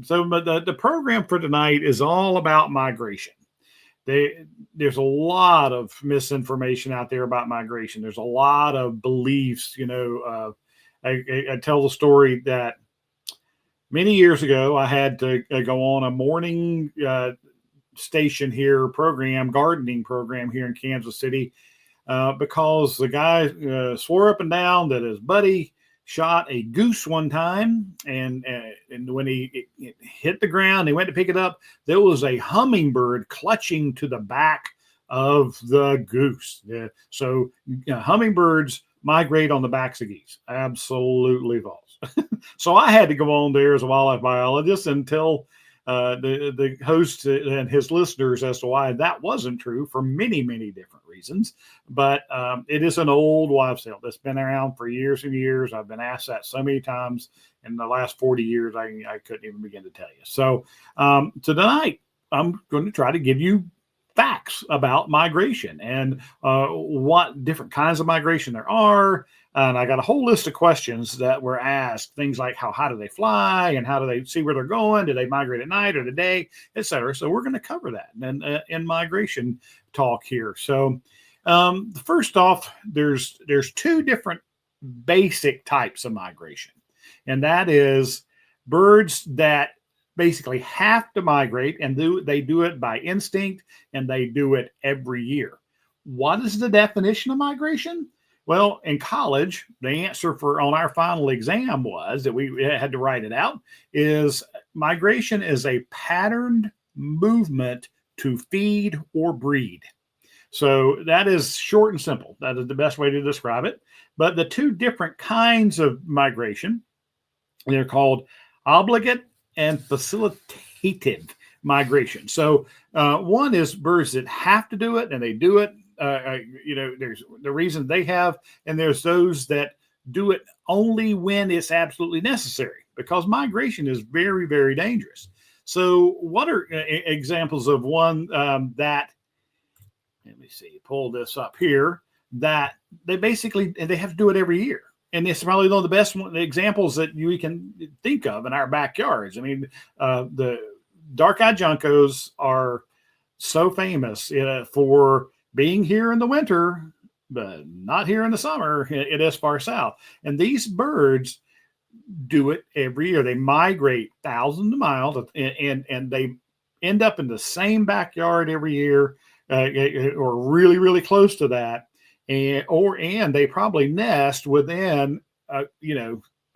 But the program for tonight is all about migration. There's a lot of misinformation out there about migration. There's a lot of beliefs. I tell the story that many years ago, I had to go on a morning station here gardening program here in Kansas City, because the guy swore up and down that his buddy shot a goose one time, and when it hit the ground, he went to pick it up. There was a hummingbird clutching to the back of the goose. So hummingbirds migrate on the backs of geese. Absolutely false. So I had to go on there as a wildlife biologist and tell the host and his listeners as to why that wasn't true for many, many different reasons. But it is an old wives' tale that's been around for years and years. I've been asked that so many times in the last 40 years, I couldn't even begin to tell you. So tonight, I'm going to try to give you facts about migration and what different kinds of migration there are. And I got a whole list of questions that were asked, things like how high do they fly and how do they see where they're going? Do they migrate at night or the day, et cetera? So we're going to cover that in migration talk here. So first off, there's two different basic types of migration. And that is birds that basically have to migrate, and they do it by instinct, and they do it every year. What is the definition of migration? Well, in college, the answer on our final exam was that we had to write it out, is migration is a patterned movement to feed or breed. So that is short and simple. That is the best way to describe it. But the two different kinds of migration, they're called obligate and facilitative migration. So one is birds that have to do it, and they do it. There's the reason they have, and there's those that do it only when it's absolutely necessary, because migration is very, very dangerous. So what are examples of one that, let me see, pull this up here, that they have to do it every year. And it's probably one of the best examples that we can think of in our backyards. I mean, the dark-eyed juncos are so famous for being here in the winter, but not here in the summer. It is far south. And these birds do it every year. They migrate thousands of miles, and they end up in the same backyard every year, or really, really close to that. And they probably nest within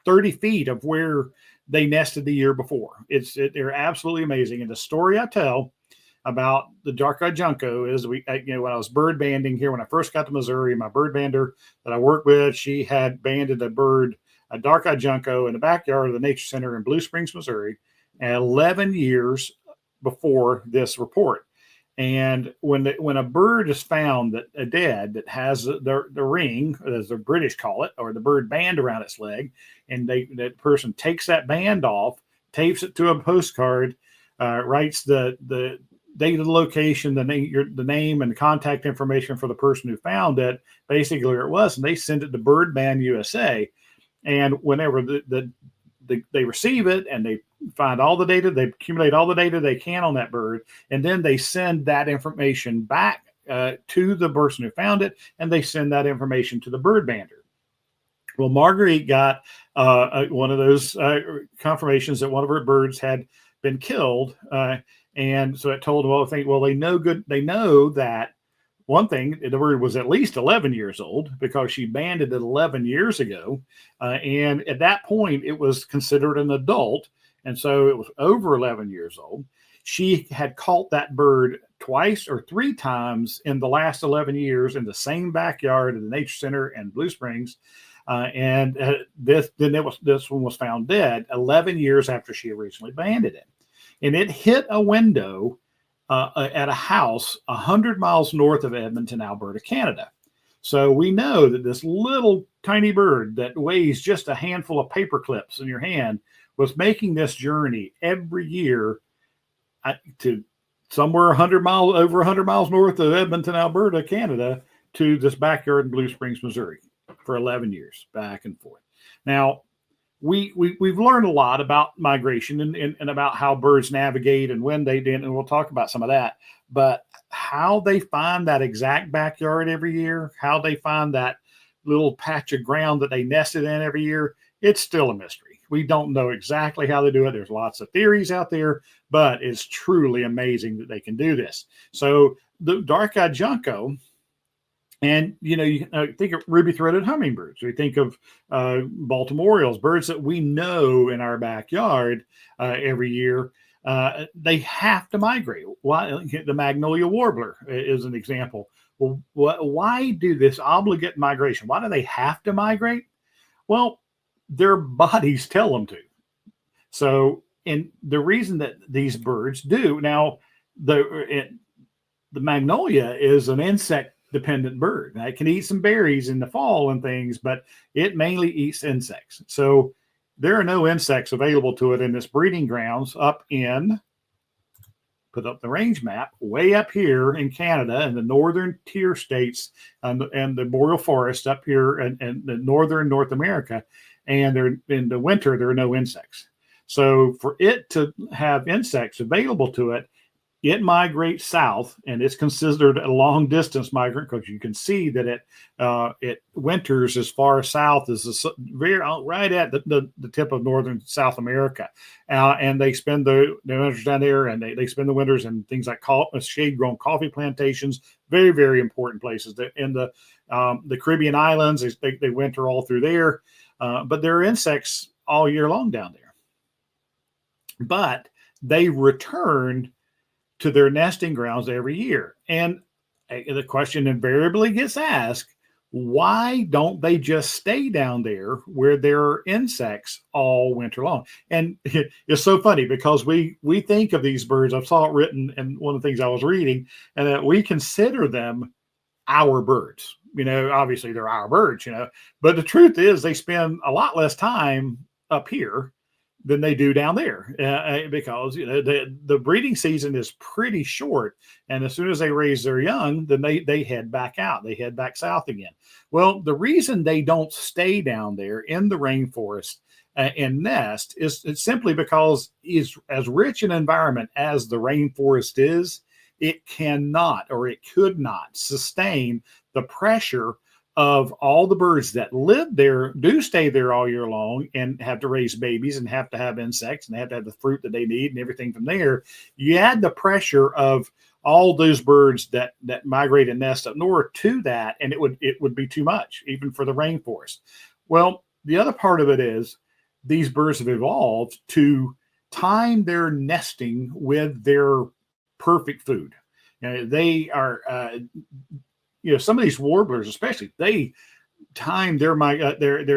30 feet of where they nested the year before. They're absolutely amazing. And the story I tell about the dark-eyed junco is when I was bird banding here, when I first got to Missouri, my bird bander that I worked with, she had banded a dark-eyed junco in the backyard of the Nature Center in Blue Springs, Missouri, 11 years before this report. And when a bird is found dead that has the ring, as the British call it, or the bird band around its leg, and that person takes that band off, tapes it to a postcard, writes the date of the location, the name and the contact information for the person who found it, basically where it was, and they send it to Bird Band USA. And whenever they receive it and they find all the data, they accumulate all the data they can on that bird, and then they send that information back to the person who found it, and they send that information to the bird bander. Well, Marguerite got one of those confirmations that one of her birds had been killed, and so it told them, they know that one thing, the bird was at least 11 years old because she banded it 11 years ago. And at that point, it was considered an adult. And so it was over 11 years old. She had caught that bird twice or three times in the last 11 years in the same backyard of the Nature Center in Blue Springs. This one was found dead 11 years after she originally banded it. And it hit a window at a house 100 miles north of Edmonton, Alberta, Canada. So we know that this little tiny bird that weighs just a handful of paper clips in your hand was making this journey every year to somewhere over 100 miles north of Edmonton, Alberta, Canada, to this backyard in Blue Springs, Missouri, for 11 years, back and forth. Now, we've learned a lot about migration and about how birds navigate and when they did, and we'll talk about some of that. But how they find that exact backyard every year, how they find that little patch of ground that they nested in every year, it's still a mystery. We don't know exactly how they do it. There's lots of theories out there, but it's truly amazing that they can do this. So the dark-eyed junco, and you think of ruby-throated hummingbirds. We think of Baltimore Orioles, birds that we know in our backyard every year. They have to migrate. Why? The Magnolia Warbler is an example. Well, why do this obligate migration? Why do they have to migrate? Well, their bodies tell them to. So, and the reason that these birds do now, the magnolia is an insect-dependent bird. Now, it can eat some berries in the fall and things, but it mainly eats insects. So there are no insects available to it in this breeding grounds up in, put up the range map, way up here in Canada and the northern tier states and the boreal forest up here and the northern North America. And in the winter, there are no insects. So for it to have insects available to it, it migrates south, and it's considered a long distance migrant because you can see that it winters as far south as right at the tip of northern South America, and they spend the winters down there, and they spend the winters in things like shade grown coffee plantations, very, very important places. In the Caribbean islands, they winter all through there, but there are insects all year long down there. But they return to their nesting grounds every year. And the question invariably gets asked, why don't they just stay down there where there are insects all winter long? And it's so funny because we think of these birds, I saw it written in one of the things I was reading, and that we consider them our birds. Obviously they're our birds, but the truth is they spend a lot less time up here than they do down there because the breeding season is pretty short, and as soon as they raise their young, then they head back out. They head back south again. Well, the reason they don't stay down there in the rainforest and nest is it's simply because is as rich an environment as the rainforest is, it cannot or it could not sustain the pressure of all the birds that live there, do stay there all year long and have to raise babies and have to have insects and have to have the fruit that they need and everything from there. You add the pressure of all those birds that migrate and nest up north to that, and it would be too much, even for the rainforest. Well, the other part of it is these birds have evolved to time their nesting with their perfect food. They are some of these warblers, especially, they time their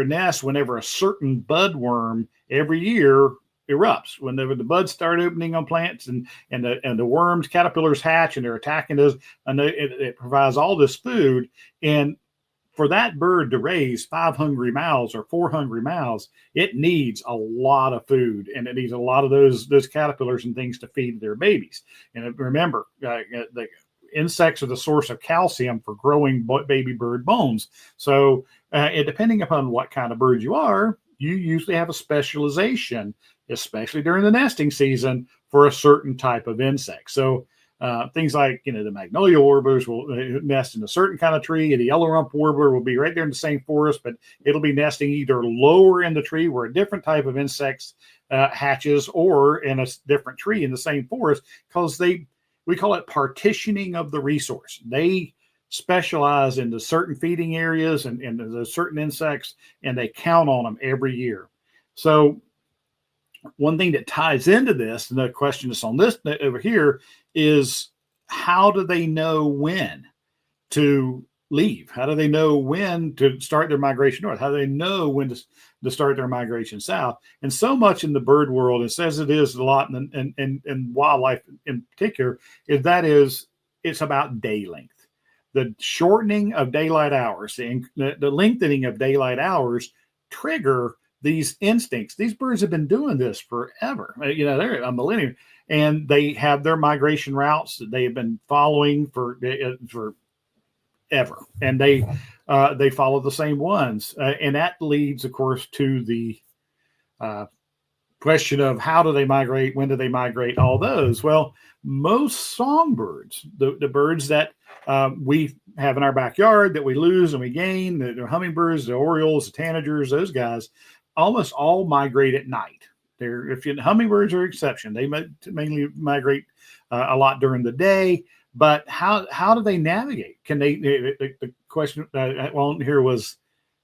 nest whenever a certain budworm every year erupts. Whenever the buds start opening on plants and the worms, caterpillars hatch and they're attacking those, and it provides all this food. And for that bird to raise 5 hungry mouths or 4 hungry mouths, it needs a lot of food, and it needs a lot of those caterpillars and things to feed their babies. And remember, the insects are the source of calcium for growing baby bird bones. So depending upon what kind of bird you are, you usually have a specialization, especially during the nesting season, for a certain type of insect. So things like, the Magnolia warblers will nest in a certain kind of tree, and the yellow rump warbler will be right there in the same forest, but it'll be nesting either lower in the tree where a different type of insects hatches, or in a different tree in the same forest, because we call it partitioning of the resource. They specialize into certain feeding areas and there's certain insects, and they count on them every year. So one thing that ties into this, and the question that's on this over here, is how do they know when to leave? How do they know when to start their migration north? How do they know when to start their migration south? And so much in the bird world, it says it is a lot, and wildlife in particular, it's about day length. The shortening of daylight hours, the lengthening of daylight hours trigger these instincts. These birds have been doing this forever. They're a millennium, and they have their migration routes that they have been following for ever, and they follow the same ones, and that leads, of course, to the question of how do they migrate, when do they migrate, all those. Well, most songbirds, the birds that we have in our backyard that we lose and we gain, the hummingbirds, the orioles, the tanagers, those guys, almost all migrate at night. Hummingbirds are an exception. They mainly migrate a lot during the day. But how do they navigate? Can they? The question here was,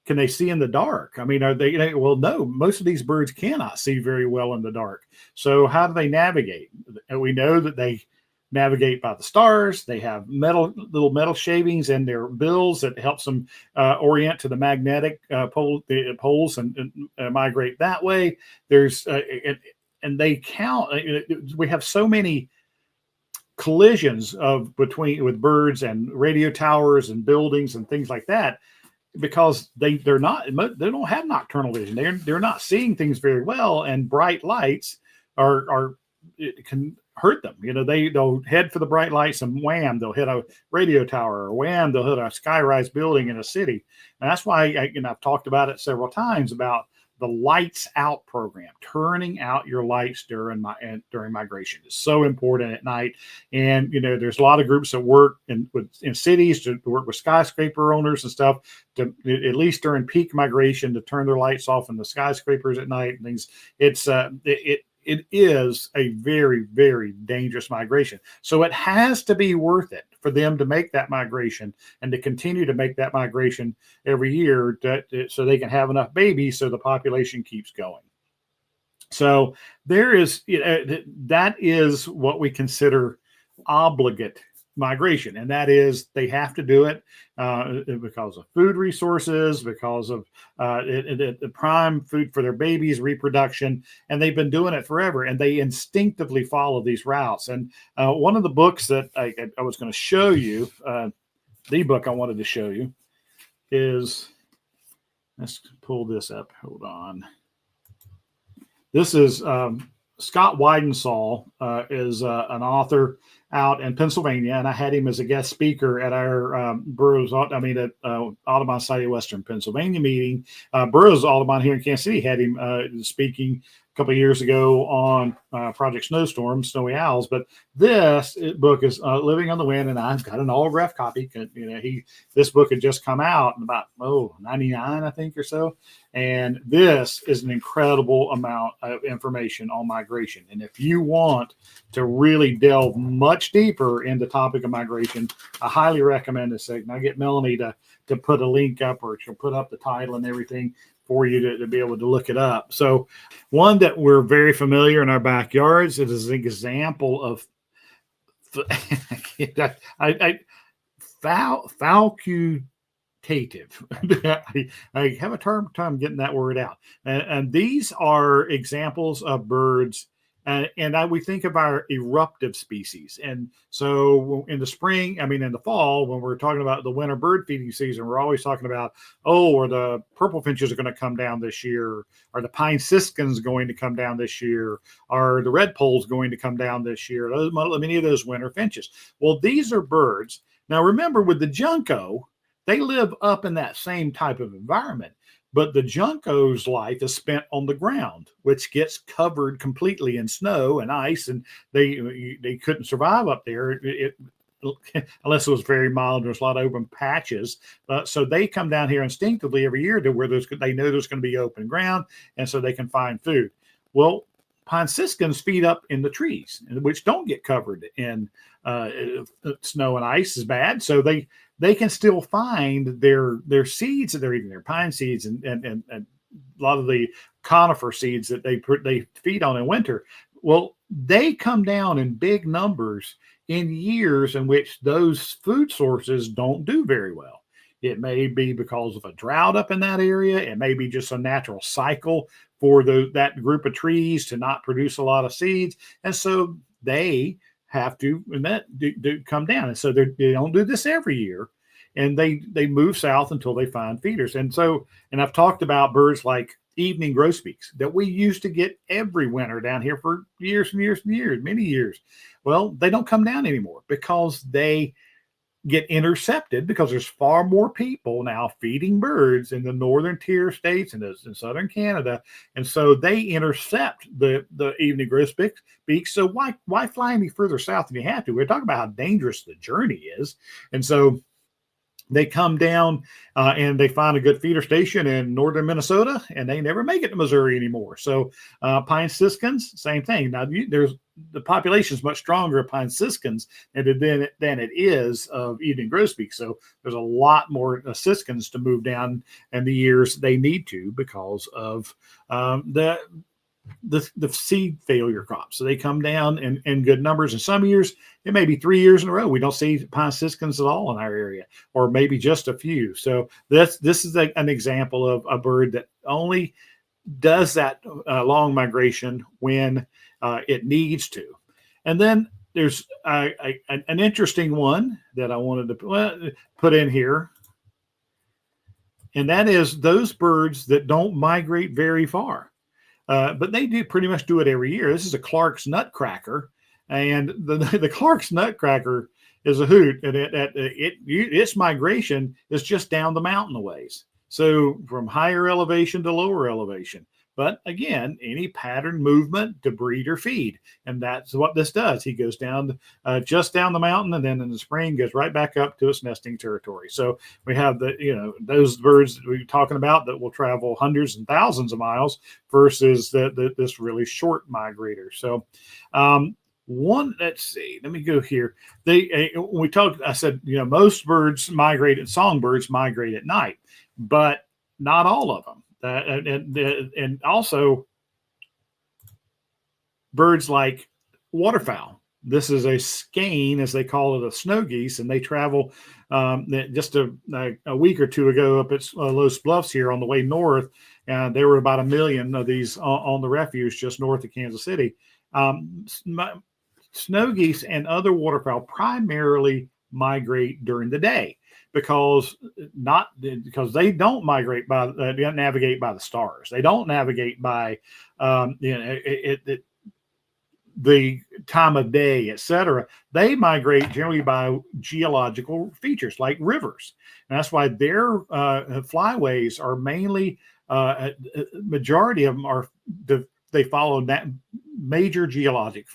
can they see in the dark? I mean, are they? Well, no. Most of these birds cannot see very well in the dark. So how do they navigate? And we know that they navigate by the stars. They have little metal shavings in their bills that helps them orient to the magnetic poles and migrate that way. There's and they count. We have so many collisions with birds and radio towers and buildings and things like that, because they don't have nocturnal vision. They're not seeing things very well, and bright lights it can hurt them. They'll head for the bright lights and wham, they'll hit a radio tower, or wham, they'll hit a skyrise building in a city. And that's why I've talked about it several times about the lights out program, turning out your lights during migration is so important at night. And there's a lot of groups that work in cities to work with skyscraper owners and stuff to, at least during peak migration, to turn their lights off in the skyscrapers at night and things. It is a very, very dangerous migration. So it has to be worth it for them to make that migration and to continue to make that migration every year so they can have enough babies so the population keeps going. So that is what we consider obligate migration, and that is they have to do it because of food resources, because of the prime food for their babies, reproduction, and they've been doing it forever, and they instinctively follow these routes. And one of the books that I was going to show you, the book I wanted to show you is, let's pull this up, hold on. This is Scott Weidensaul is an author out in Pennsylvania, and I had him as a guest speaker at our Audubon Society of Western Pennsylvania meeting. Burroughs Audubon here in Kansas City had him speaking a couple of years ago on Project Snowstorm, Snowy Owls. But this book is Living on the Wind, and I've got an autographed copy. This book had just come out in about 99, I think, or so. And this is an incredible amount of information on migration. And if you want to really delve much deeper into the topic of migration, I highly recommend this thing. I'll get Melanie to put a link up, or she'll put up the title and everything for you to be able to look it up. So one that we're very familiar in our backyards, it is an example of facultative. I have a time getting that word out. And these are examples of birds. We think of our eruptive species. And so in the fall, when we're talking about the winter bird feeding season, we're always talking about, or the purple finches are going to come down this year, or the pine siskins going to come down this year, or the red poles going to come down this year. Many of those winter finches. Well, these are birds. Now, remember, with the Junco, they live up in that same type of environment. But the Junco's life is spent on the ground, which gets covered completely in snow and ice, and they couldn't survive up there unless it was very mild. There's a lot of open patches. So they come down here instinctively every year to where they know there's going to be open ground, and so they can find food. Well, pine siskins feed up in the trees, which don't get covered in snow and ice as bad. So they can still find their seeds that they're eating, their pine seeds and a lot of the conifer seeds that they feed on in winter. Well, they come down in big numbers in years in which those food sources don't do very well. It may be because of a drought up in that area. It may be just a natural cycle for that group of trees to not produce a lot of seeds. And so they have to come down. And so they don't do this every year. And they move south until they find feeders. And I've talked about birds like evening grosbeaks that we used to get every winter down here for years and years and years, many years. Well, they don't come down anymore because they get intercepted because there's far more people now feeding birds in the northern tier states and in southern Canada, and so they intercept the evening grosbeaks. So why fly any further south than you have to? We're talking about how dangerous the journey is, and so they come down and they find a good feeder station in northern Minnesota, and they never make it to Missouri anymore. So pine siskins, same thing. Now the population is much stronger of pine siskins than it is of evening grosbeaks. So there's a lot more siskins to move down in the years they need to because of the seed failure crops. So they come down in good numbers. In some years, it may be 3 years in a row we don't see pine siskins at all in our area, or maybe just a few. So this is an example of a bird that only does that long migration when it needs to. And then there's an interesting one that I wanted to put in here, and that is those birds that don't migrate very far. But they do pretty much do it every year. This is a Clark's Nutcracker, and the Clark's Nutcracker is a hoot, and its migration is just down the mountain a ways. So from higher elevation to lower elevation. But again, any pattern movement to breed or feed, and that's what this does. He goes down just down the mountain, and then in the spring goes right back up to its nesting territory. So we have those birds that we're talking about that will travel hundreds and thousands of miles versus this really short migrator. So let's see, let me go here. When we talked, I said, most birds migrate, and songbirds migrate at night, but not all of them. And also birds like waterfowl. This is a skein, as they call it, a snow geese, and they travel just a week or two ago up at Los Bluffs here on the way north. And there were about 1 million of these on the refuge just north of Kansas City. Snow geese and other waterfowl primarily migrate during the day because they don't migrate they don't navigate by the stars. They don't navigate by the time of day, etc. They migrate generally by geological features like rivers, and that's why their flyways are mainly majority of them are they follow that major geologic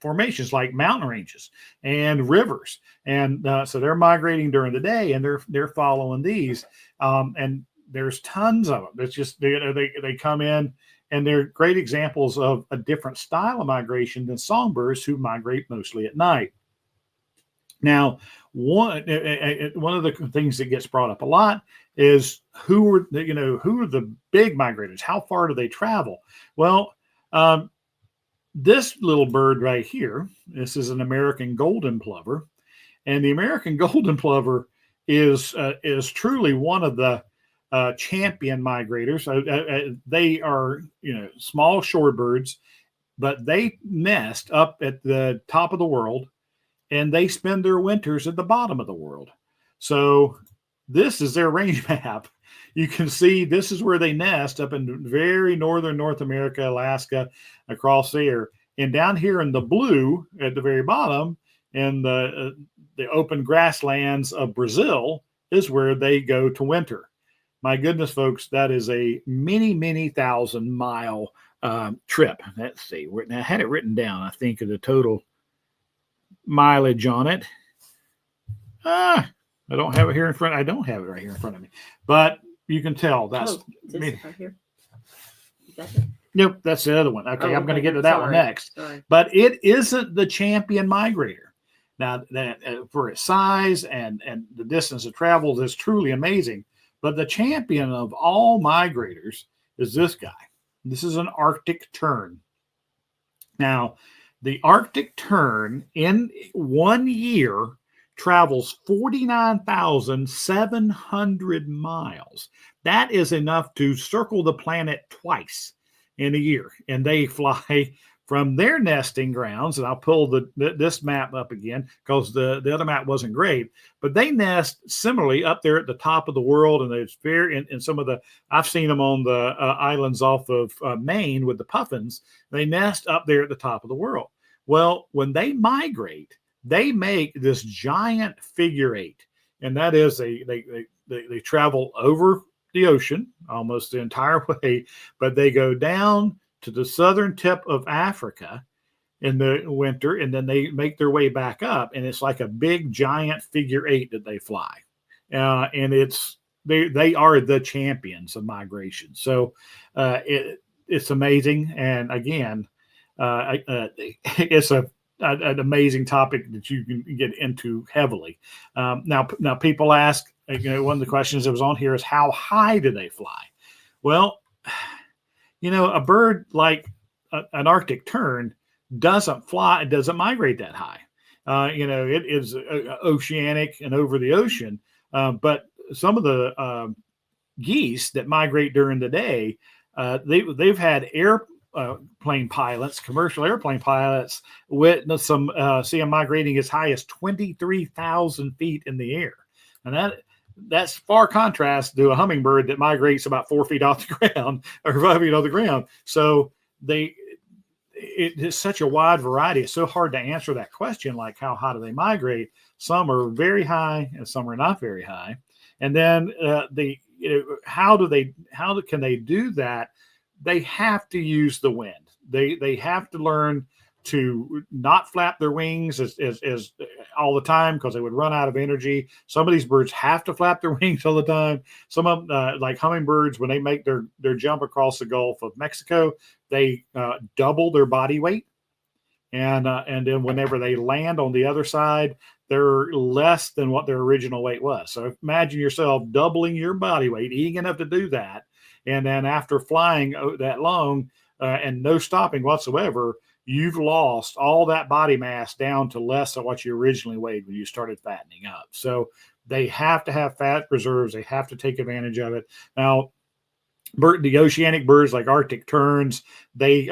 formations like mountain ranges and rivers, and so they're migrating during the day, and they're following these, and there's tons of them. It's just they come in, and they're great examples of a different style of migration than songbirds who migrate mostly at night. Now, one of the things that gets brought up a lot is who are the big migrators? How far do they travel? Well, this little bird right here, this is an American Golden Plover, and the American Golden Plover is truly one of the champion migrators. They are small shorebirds, but they nest up at the top of the world, and they spend their winters at the bottom of the world. So this is their range map. You can see this is where they nest up in very northern North America, Alaska, across there. And down here in the blue at the very bottom, in the open grasslands of Brazil, is where they go to winter. My goodness, folks, that is a many thousand-mile trip. Let's see. I had it written down, I think, of the total mileage on it. I don't have it here in front. I don't have it right here in front of me. But you can tell that's right here. You got it? Nope, that's the other one. Okay, I'm going to get to that one next. Sorry. But it isn't the champion migrator. Now, for its size and the distance it travels is truly amazing. But the champion of all migrators is this guy. This is an Arctic tern. Now, the Arctic tern in 1 year travels 49,700 miles. That is enough to circle the planet twice in a year. And they fly from their nesting grounds, and I'll pull this map up again because the other map wasn't great, but they nest similarly up there at the top of the world, and it's very in some of the, I've seen them on the islands off of Maine with the puffins. They nest up there at the top of the world. Well, when they migrate, they make this giant figure eight, and that is they travel over the ocean almost the entire way, but they go down to the southern tip of Africa in the winter, and then they make their way back up, and it's like a big giant figure eight that they fly, and they are the champions of migration. So it's amazing, and again, it's an amazing topic that you can get into heavily. Now people ask, one of the questions that was on here is how high do they fly? Well, a bird like an Arctic tern doesn't migrate that high. It is oceanic and over the ocean, but some of the geese that migrate during the day, they've had commercial airplane pilots witness some see them migrating as high as 23,000 feet in the air, and that's far contrast to a hummingbird that migrates about 4 feet off the ground or 5 feet off the ground. So it is such a wide variety. It's so hard to answer that question, like how high do they migrate? Some are very high and some are not very high. And then how can they do that? They have to use the wind. They have to learn to not flap their wings as all the time, because they would run out of energy. Some of these birds have to flap their wings all the time. Some of them, like hummingbirds, when they make their jump across the Gulf of Mexico, they double their body weight, and then whenever they land on the other side, they're less than what their original weight was. So imagine yourself doubling your body weight, eating enough to do that, and then after flying that long and no stopping whatsoever, you've lost all that body mass down to less than what you originally weighed when you started fattening up. So they have to have fat reserves. They have to take advantage of it. Now, the oceanic birds like Arctic terns, they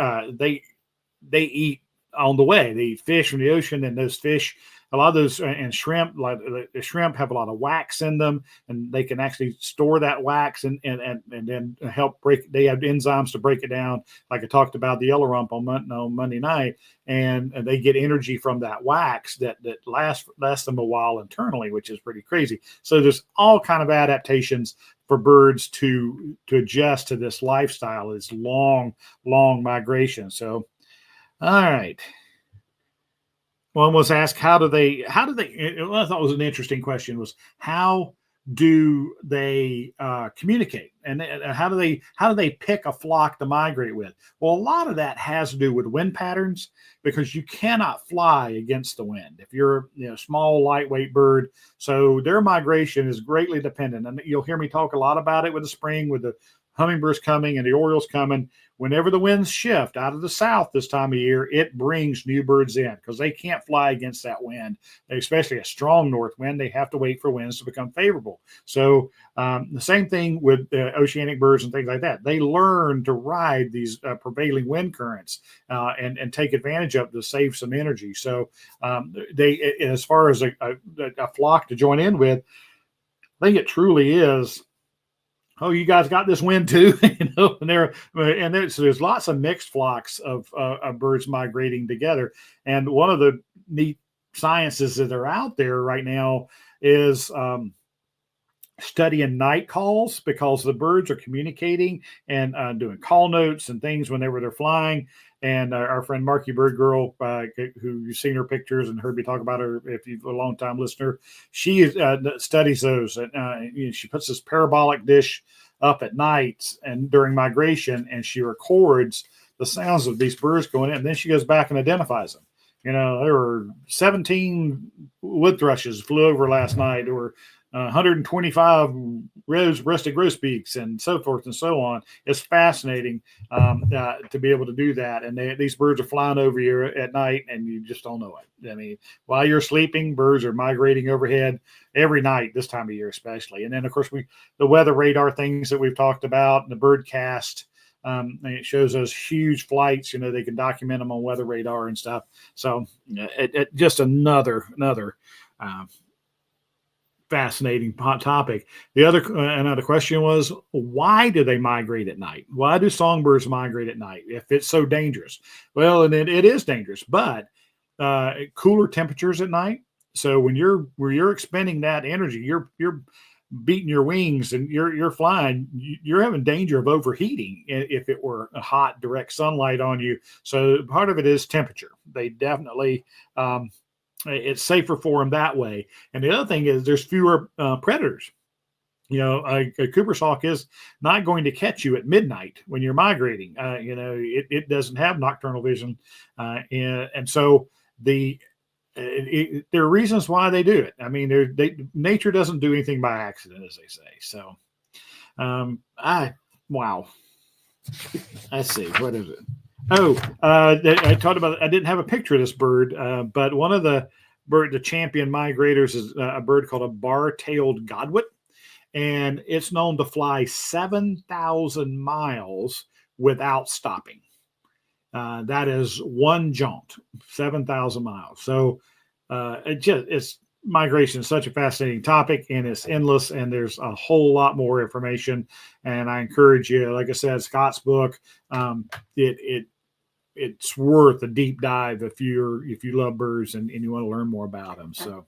eat on the way. They eat fish from the ocean, and those fish, a lot of those, and shrimp, like the shrimp have a lot of wax in them, and they can actually store that wax and then help break. They have enzymes to break it down, like I talked about the yellow rump on Monday night, and they get energy from that wax that lasts them a while internally, which is pretty crazy. So there's all kind of adaptations for birds to adjust to this lifestyle, this long migration. So, all right. One was asked, how do they, what I thought was an interesting question was, how do they communicate, and how do they pick a flock to migrate with? Well, a lot of that has to do with wind patterns, because you cannot fly against the wind if you're a small, lightweight bird. So their migration is greatly dependent, and you'll hear me talk a lot about it with the spring, with the hummingbirds coming and the orioles coming. Whenever the winds shift out of the south this time of year, it brings new birds in, because they can't fly against that wind, especially a strong north wind. They have to wait for winds to become favorable. So the same thing with oceanic birds and things like that. They learn to ride these prevailing wind currents and take advantage of to save some energy. So as far as a flock to join in with, I think it truly is, oh, you guys got this wind too, and there's lots of mixed flocks of birds migrating together. And one of the neat sciences that are out there right now is studying night calls, because the birds are communicating and doing call notes and things whenever they're flying. And our friend Marky Bird Girl, who you've seen her pictures and heard me talk about her if you're a long time listener, she studies those. And she puts this parabolic dish up at night and during migration, and she records the sounds of these birds going in. And then she goes back and identifies them. There were 17 wood thrushes flew over last night. There were 125 rusty grosbeaks, and so forth and so on. It's fascinating to be able to do that. And these birds are flying over you at night, and you just don't know it. I mean, while you're sleeping, birds are migrating overhead every night this time of year, especially. And then, of course, the weather radar things that we've talked about, and the birdcast. And it shows those huge flights. They can document them on weather radar and stuff. So just another fascinating topic. The another question was, why do they migrate at night? Why do songbirds migrate at night if it's so dangerous? Well, and it is dangerous, but cooler temperatures at night. So when you're expending that energy, you're beating your wings and you're flying, you're having danger of overheating if it were a hot direct sunlight on you. So part of it is temperature. They definitely it's safer for them that way. And the other thing is there's fewer predators. A Cooper's hawk is not going to catch you at midnight when you're migrating. It doesn't have nocturnal vision, and so there are reasons why they do it. I mean, nature doesn't do anything by accident, as they say. So, wow. Let's see, what is it? Oh, I talked about. I didn't have a picture of this bird, but one of the champion migrators is a bird called a bar-tailed godwit. And it's known to fly 7,000 miles without stopping. That is one jaunt, 7,000 miles. So it's migration is such a fascinating topic, and it's endless, and there's a whole lot more information. And I encourage you, like I said, Scott's book, it's worth a deep dive if you love birds and you want to learn more about them. So